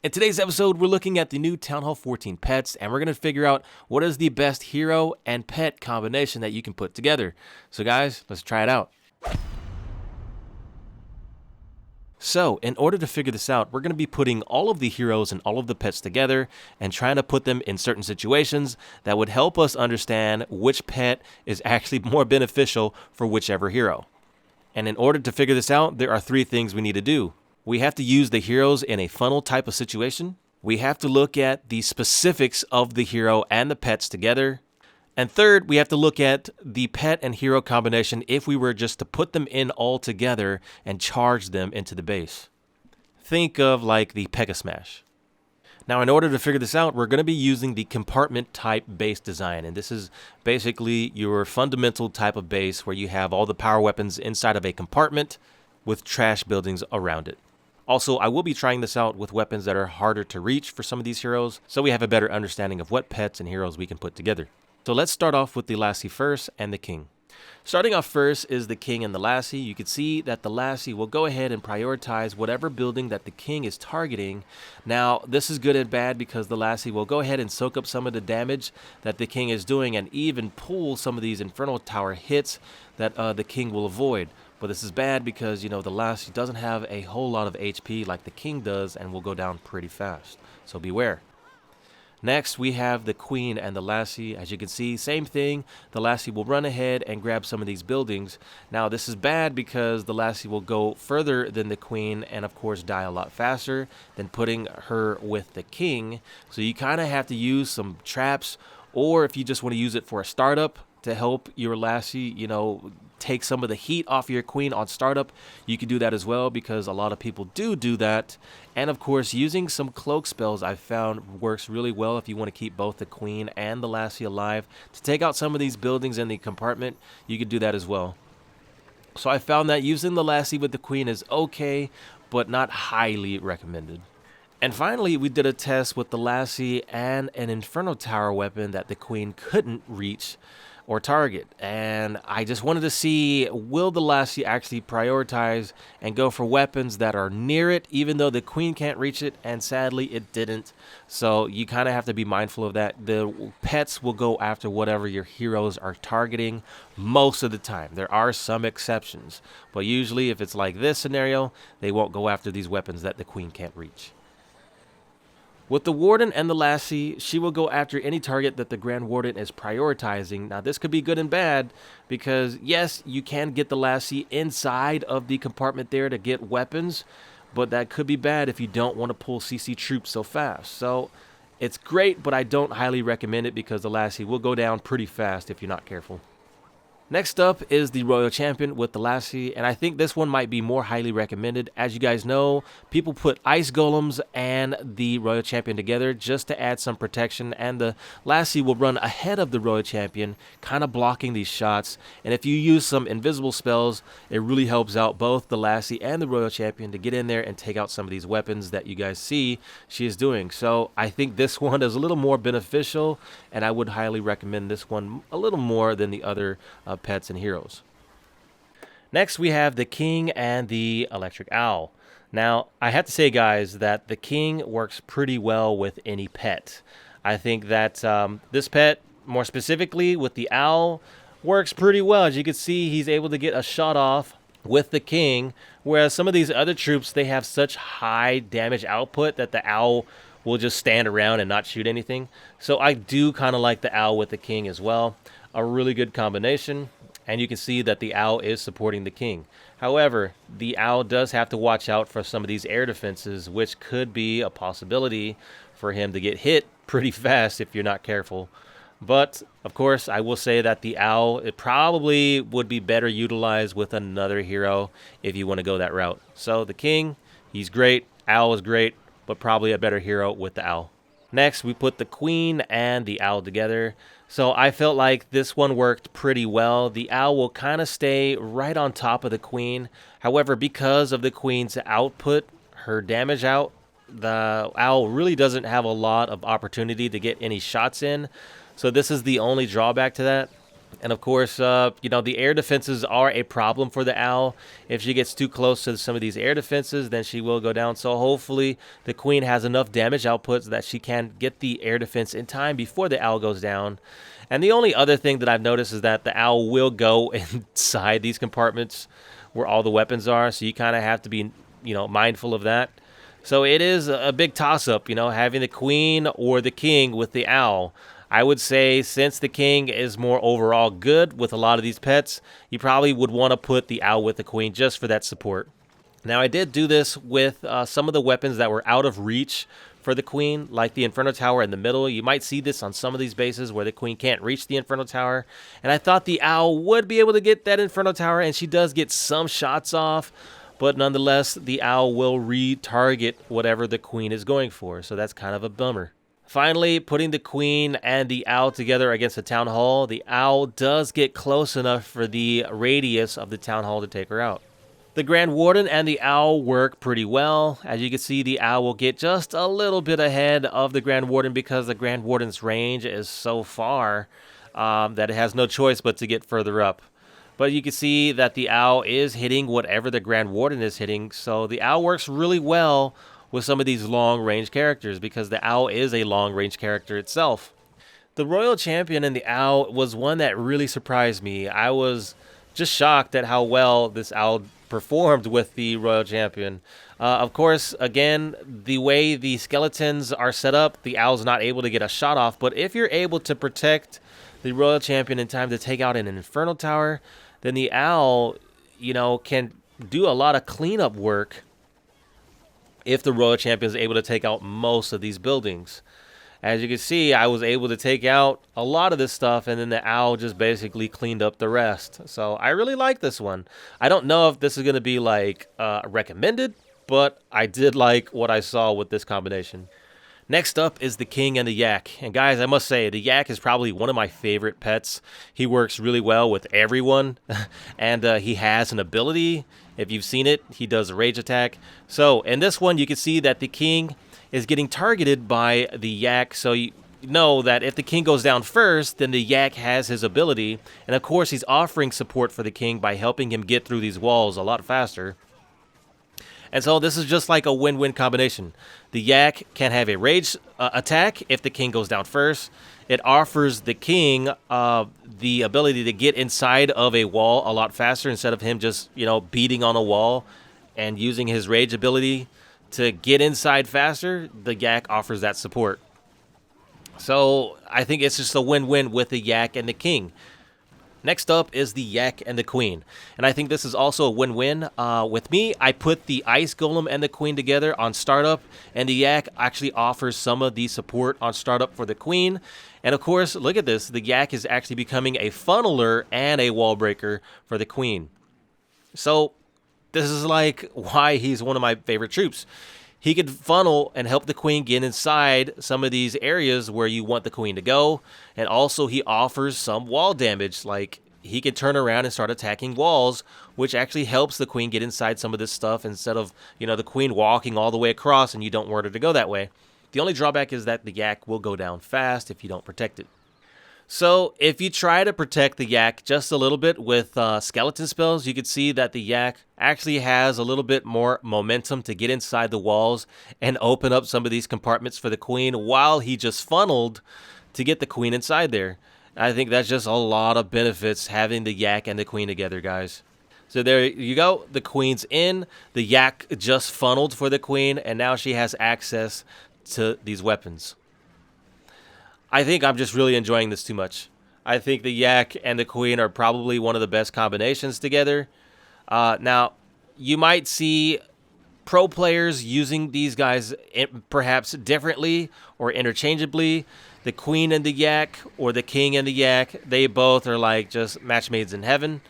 In today's episode, we're looking at the new Town Hall 14 pets, and we're going to figure out what is the best hero and pet combination that you can put together. So guys, let's try it out. So, in order to figure this out, we're going to be putting all of the heroes and all of the pets together and trying to put them in certain situations that would help us understand which pet is actually more beneficial for whichever hero. And in order to figure this out, there are three things we need to do. We have to use the heroes in a funnel type of situation. We have to look at the specifics of the hero and the pets together. And third, we have to look at the pet and hero combination if we were just to put them in all together and charge them into the base. Think of like the Pega Smash. Now, in order to figure this out, we're going to be using the compartment type base design. And this is basically your fundamental type of base where you have all the power weapons inside of a compartment with trash buildings around it. Also, I will be trying this out with weapons that are harder to reach for some of these heroes, so we have a better understanding of what pets and heroes we can put together. So let's start off with the Lassie first and the King. Starting off first is the King and the Lassie. You can see that the Lassie will go ahead and prioritize whatever building that the King is targeting. Now, this is good and bad because the Lassie will go ahead and soak up some of the damage that the King is doing and even pull some of these Inferno Tower hits that the King will avoid. But this is bad because, the Lassie doesn't have a whole lot of HP like the King does and will go down pretty fast. So beware. Next, we have the Queen and the Lassie. As you can see, same thing. The Lassie will run ahead and grab some of these buildings. Now, this is bad because the Lassie will go further than the Queen and, of course, die a lot faster than putting her with the King. So you kind of have to use some traps, or if you just want to use it for a startup to help your Lassie, take some of the heat off your Queen on startup, you can do that as well because a lot of people do that. And of course, using some cloak spells I've found works really well if you want to keep both the Queen and the Lassie alive. To take out some of these buildings in the compartment, you can do that as well. So I found that using the Lassie with the Queen is okay, but not highly recommended. And finally, we did a test with the Lassie and an Inferno Tower weapon that the Queen couldn't reach or target, and I just wanted to see, will the Lassie actually prioritize and go for weapons that are near it even though the Queen can't reach it, and sadly it didn't. So you kind of have to be mindful of that. The pets will go after whatever your heroes are targeting most of the time. There are some exceptions, but usually if it's like this scenario, they won't go after these weapons that the Queen can't reach. With the Warden and the Lassie, she will go after any target that the Grand Warden is prioritizing. Now, this could be good and bad because, yes, you can get the Lassie inside of the compartment there to get weapons, but that could be bad if you don't want to pull CC troops so fast. So, it's great, but I don't highly recommend it because the Lassie will go down pretty fast if you're not careful. Next up is the Royal Champion with the Lassie, and I think this one might be more highly recommended. As you guys know, people put Ice Golems and the Royal Champion together just to add some protection, and the Lassie will run ahead of the Royal Champion, kind of blocking these shots. And if you use some invisible spells, it really helps out both the Lassie and the Royal Champion to get in there and take out some of these weapons that you guys see she is doing. So I think this one is a little more beneficial, and I would highly recommend this one a little more than the other pets and heroes. Next, we have the King and the Electric Owl. Now, I have to say, guys, that the King works pretty well with any pet. I think that this pet, more specifically with the Owl, works pretty well. As you can see, he's able to get a shot off with the King, whereas some of these other troops, they have such high damage output that the Owl will just stand around and not shoot anything. So I do kind of like the Owl with the King as well. A really good combination, and you can see that the Owl is supporting the King. However, the Owl does have to watch out for some of these air defenses, which could be a possibility for him to get hit pretty fast if you're not careful. But, of course, I will say that the Owl, it probably would be better utilized with another hero if you want to go that route. So the King, he's great, Owl is great, but probably a better hero with the Owl. Next, we put the Queen and the Owl together. So I felt like this one worked pretty well. The Owl will kind of stay right on top of the Queen. However, because of the Queen's output, her damage out, the Owl really doesn't have a lot of opportunity to get any shots in. So this is the only drawback to that. And of course, the air defenses are a problem for the owl. If she gets too close to some of these air defenses, then she will go down. So hopefully the queen has enough damage output so that she can get the air defense in time before the owl goes down. And the only other thing that I've noticed is that the owl will go inside these compartments where all the weapons are. So you kind of have to be, mindful of that. So it is a big toss-up, having the queen or the king with the owl. I would say since the king is more overall good with a lot of these pets, you probably would want to put the owl with the queen just for that support. Now, I did do this with some of the weapons that were out of reach for the queen, like the Inferno Tower in the middle. You might see this on some of these bases where the queen can't reach the Inferno Tower. And I thought the owl would be able to get that Inferno Tower, and she does get some shots off. But nonetheless, the owl will retarget whatever the queen is going for. So that's kind of a bummer. Finally, putting the queen and the owl together against the town hall, the owl does get close enough for the radius of the town hall to take her out. The Grand Warden and the owl work pretty well. As you can see, the owl will get just a little bit ahead of the Grand Warden because the Grand Warden's range is so far that it has no choice but to get further up. But you can see that the owl is hitting whatever the Grand Warden is hitting, so the owl works really well with some of these long-range characters because the owl is a long-range character itself. The Royal Champion and the owl was one that really surprised me. I was just shocked at how well this owl performed with the Royal Champion. Of course, again, the way the skeletons are set up, the owl's not able to get a shot off, but if you're able to protect the Royal Champion in time to take out an Inferno Tower, then the owl, can do a lot of cleanup work if the Royal Champion is able to take out most of these buildings. As you can see, I was able to take out a lot of this stuff, and then the owl just basically cleaned up the rest. So I really like this one. I don't know if this is going to be recommended, but I did like what I saw with this combination. Next up is the king and the yak. And guys, I must say, the yak is probably one of my favorite pets. He works really well with everyone, and he has an ability. If you've seen it, he does a rage attack. So in this one, you can see that the king is getting targeted by the yak. So you know that if the king goes down first, then the yak has his ability. And of course, he's offering support for the king by helping him get through these walls a lot faster. And so this is just like a win-win combination. The yak can have a rage attack if the king goes down first. It offers the king the ability to get inside of a wall a lot faster instead of him just, beating on a wall and using his rage ability to get inside faster. The yak offers that support. So I think it's just a win-win with the yak and the king. Next up is the yak and the queen. And I think this is also a win-win. With me, I put the ice golem and the queen together on startup, and the yak actually offers some of the support on startup for the queen. And of course, look at this. The yak is actually becoming a funneler and a wall breaker for the queen. So this is like why he's one of my favorite troops. He could funnel and help the queen get inside some of these areas where you want the queen to go. And also he offers some wall damage. Like he can turn around and start attacking walls, which actually helps the queen get inside some of this stuff instead of, the queen walking all the way across and you don't want her to go that way. The only drawback is that the yak will go down fast if you don't protect it. So if you try to protect the yak just a little bit with skeleton spells, you can see that the yak actually has a little bit more momentum to get inside the walls and open up some of these compartments for the queen while he just funneled to get the queen inside there. I think that's just a lot of benefits having the yak and the queen together, guys. So there you go. The queen's in. The yak just funneled for the queen, and now she has access to these weapons. I think I'm just really enjoying this too much. I think the yak and the queen are probably one of the best combinations together. Now, you might see pro players using these guys perhaps differently or interchangeably. The queen and the yak or the king and the yak, they both are like just match made in heaven.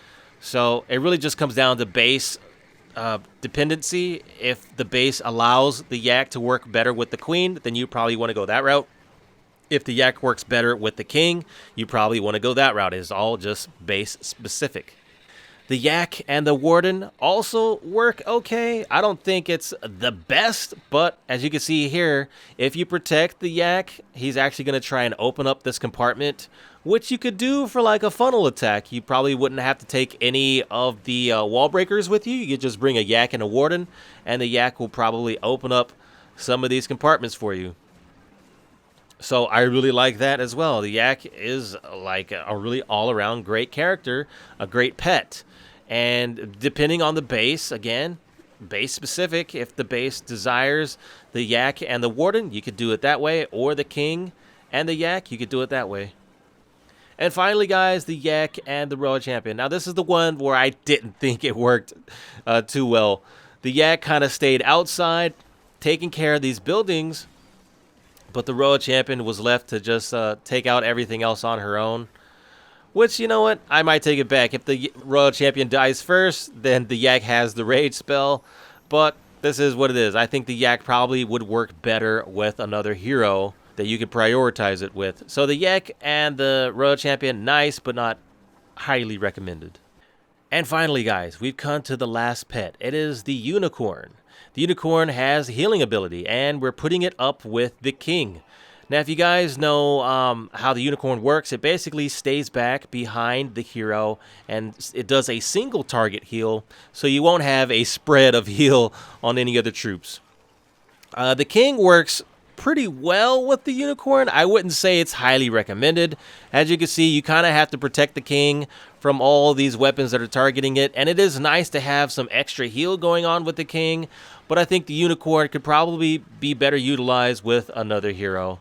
So it really just comes down to base dependency. If the base allows the yak to work better with the queen, then you probably want to go that route. If the yak works better with the king, you probably want to go that route. It's all just base specific. The Yak and the Warden also work okay. I don't think it's the best, but as you can see here, if you protect the Yak, he's actually going to try and open up this compartment, which you could do for like a funnel attack. You probably wouldn't have to take any of the wall breakers with you. You could just bring a Yak and a Warden, and the Yak will probably open up some of these compartments for you. So I really like that as well. The Yak is like a really all-around great character, a great pet. And depending on the base, again, base specific, if the base desires the Yak and the Warden, you could do it that way, or the King and the Yak, you could do it that way. And finally, guys, the Yak and the Royal Champion. Now, this is the one where I didn't think it worked too well. The Yak kind of stayed outside, taking care of these buildings, but the Royal Champion was left to just take out everything else on her own. Which, you know what, I might take it back. If the Royal Champion dies first, then the Yak has the Rage spell. But this is what it is. I think the Yak probably would work better with another hero that you could prioritize it with. So the Yak and the Royal Champion, nice, but not highly recommended. And finally, guys, we've come to the last pet. It is the Unicorn. The Unicorn has healing ability, and we're putting it up with the King. Now, if you guys know how the Unicorn works, it basically stays back behind the hero, and it does a single target heal, so you won't have a spread of heal on any other troops. The King works pretty well with the Unicorn. I wouldn't say it's highly recommended. As you can see, you kind of have to protect the King from all these weapons that are targeting it, and it is nice to have some extra heal going on with the King, but I think the Unicorn could probably be better utilized with another hero.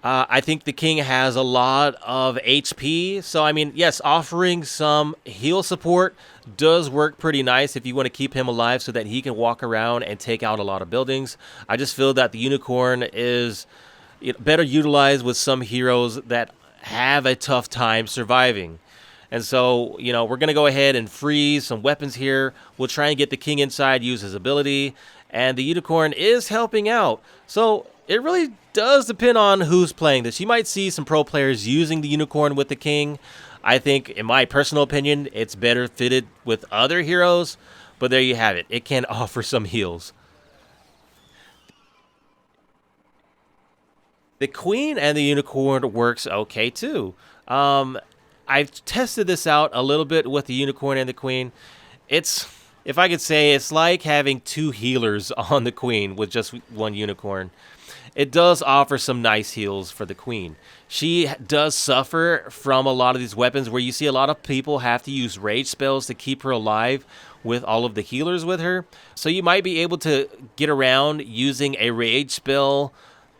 I think the King has a lot of HP, so I mean, yes, offering some heal support does work pretty nice if you want to keep him alive so that he can walk around and take out a lot of buildings. I just feel that the Unicorn is better utilized with some heroes that have a tough time surviving. And so, we're going to go ahead and freeze some weapons here. We'll try and get the King inside, use his ability, and the Unicorn is helping out. So it really does depend on who's playing this. You might see some pro players using the Unicorn with the King. I think, in my personal opinion, it's better fitted with other heroes, but there you have it. It can offer some heals. The Queen and the Unicorn works okay too. I've tested this out a little bit with the Unicorn and the Queen. If I could say, it's like having two healers on the Queen with just one Unicorn. It does offer some nice heals for the Queen. She does suffer from a lot of these weapons where you see a lot of people have to use rage spells to keep her alive with all of the healers with her. So you might be able to get around using a rage spell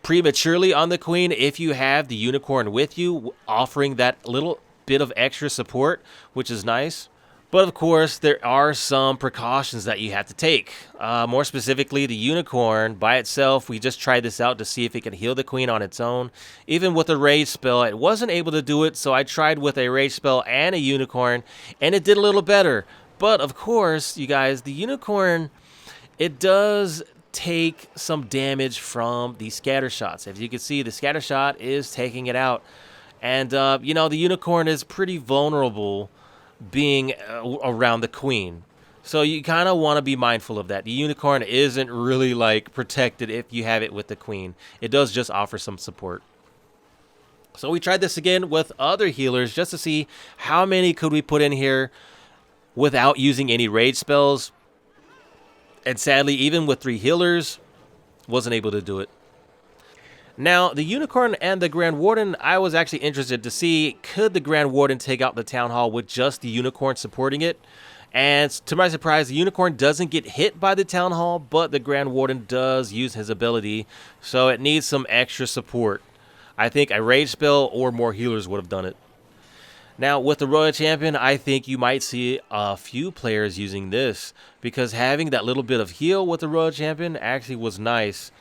prematurely on the Queen if you have the Unicorn with you, offering that little bit of extra support, which is nice. But of course, there are some precautions that you have to take. More specifically, the Unicorn by itself, we just tried this out to see if it can heal the Queen on its own. Even with a rage spell, it wasn't able to do it, so I tried with a rage spell and a Unicorn, and it did a little better. But of course, you guys, the Unicorn, it does take some damage from the scatter shots. As you can see, the scatter shot is taking it out. And, the Unicorn is pretty vulnerable being around the Queen. So you kind of want to be mindful of that. The Unicorn isn't really like protected if you have it with the Queen. It does just offer some support. So we tried this again with other healers just to see how many could we put in here without using any rage spells. And sadly, even with 3 healers, wasn't able to do it. Now, the Unicorn and the Grand Warden, I was actually interested to see, could the Grand Warden take out the Town Hall with just the Unicorn supporting it? And to my surprise, the Unicorn doesn't get hit by the Town Hall, but the Grand Warden does use his ability, so it needs some extra support. I think a rage spell or more healers would have done it. Now, with the Royal Champion, I think you might see a few players using this, because having that little bit of heal with the Royal Champion actually was nice.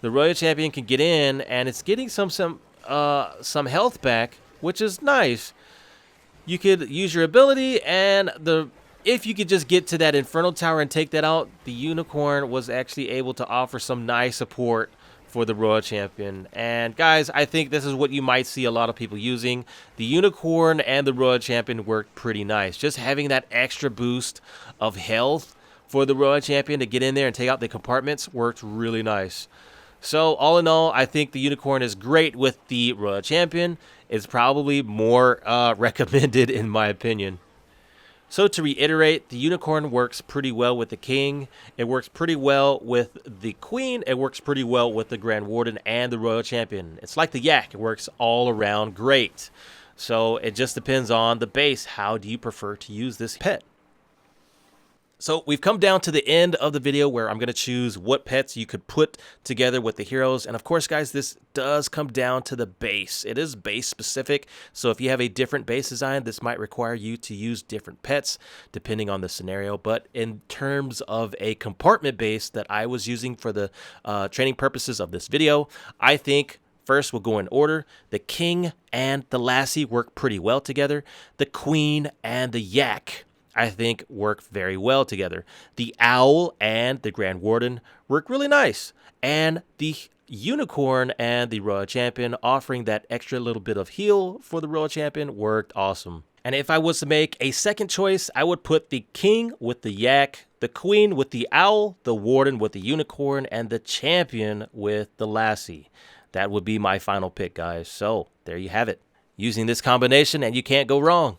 The Royal Champion can get in, and it's getting some health back, which is nice. You could use your ability, and if you could just get to that Infernal Tower and take that out, the Unicorn was actually able to offer some nice support for the Royal Champion. And guys, I think this is what you might see a lot of people using. The Unicorn and the Royal Champion work pretty nice. Just having that extra boost of health for the Royal Champion to get in there and take out the compartments worked really nice. So all in all, I think the Unicorn is great with the Royal Champion. It's probably more recommended in my opinion. So to reiterate, the Unicorn works pretty well with the King. It works pretty well with the Queen. It works pretty well with the Grand Warden and the Royal Champion. It's like the Yak. It works all around great. So it just depends on the base. How do you prefer to use this pet? So we've come down to the end of the video where I'm going to choose what pets you could put together with the heroes. And of course, guys, this does come down to the base. It is base specific. So if you have a different base design, this might require you to use different pets depending on the scenario. But in terms of a compartment base that I was using for the training purposes of this video, I think first, we'll go in order. The King and the Lassie work pretty well together. The Queen and the Yak, I think, work very well together. The Owl and the Grand Warden work really nice. And the Unicorn and the Royal Champion, offering that extra little bit of heal for the Royal Champion, worked awesome. And if I was to make a second choice, I would put the King with the Yak, the Queen with the Owl, the Warden with the Unicorn, and the Champion with the Lassie. That would be my final pick, guys. So there you have it. Using this combination, and you can't go wrong.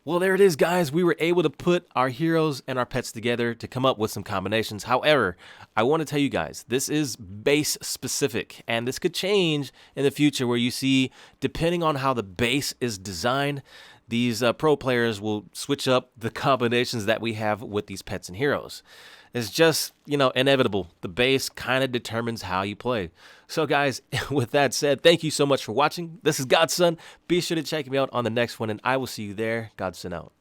Well, there it is, guys. We were able to put our heroes and our pets together to come up with some combinations. However, I want to tell you guys, this is base specific, and this could change in the future where you see, depending on how the base is designed, these pro players will switch up the combinations that we have with these pets and heroes. It's just, inevitable. The base kind of determines how you play. So guys, with that said, thank you so much for watching. This is Godson. Be sure to check me out on the next one, and I will see you there. Godson out.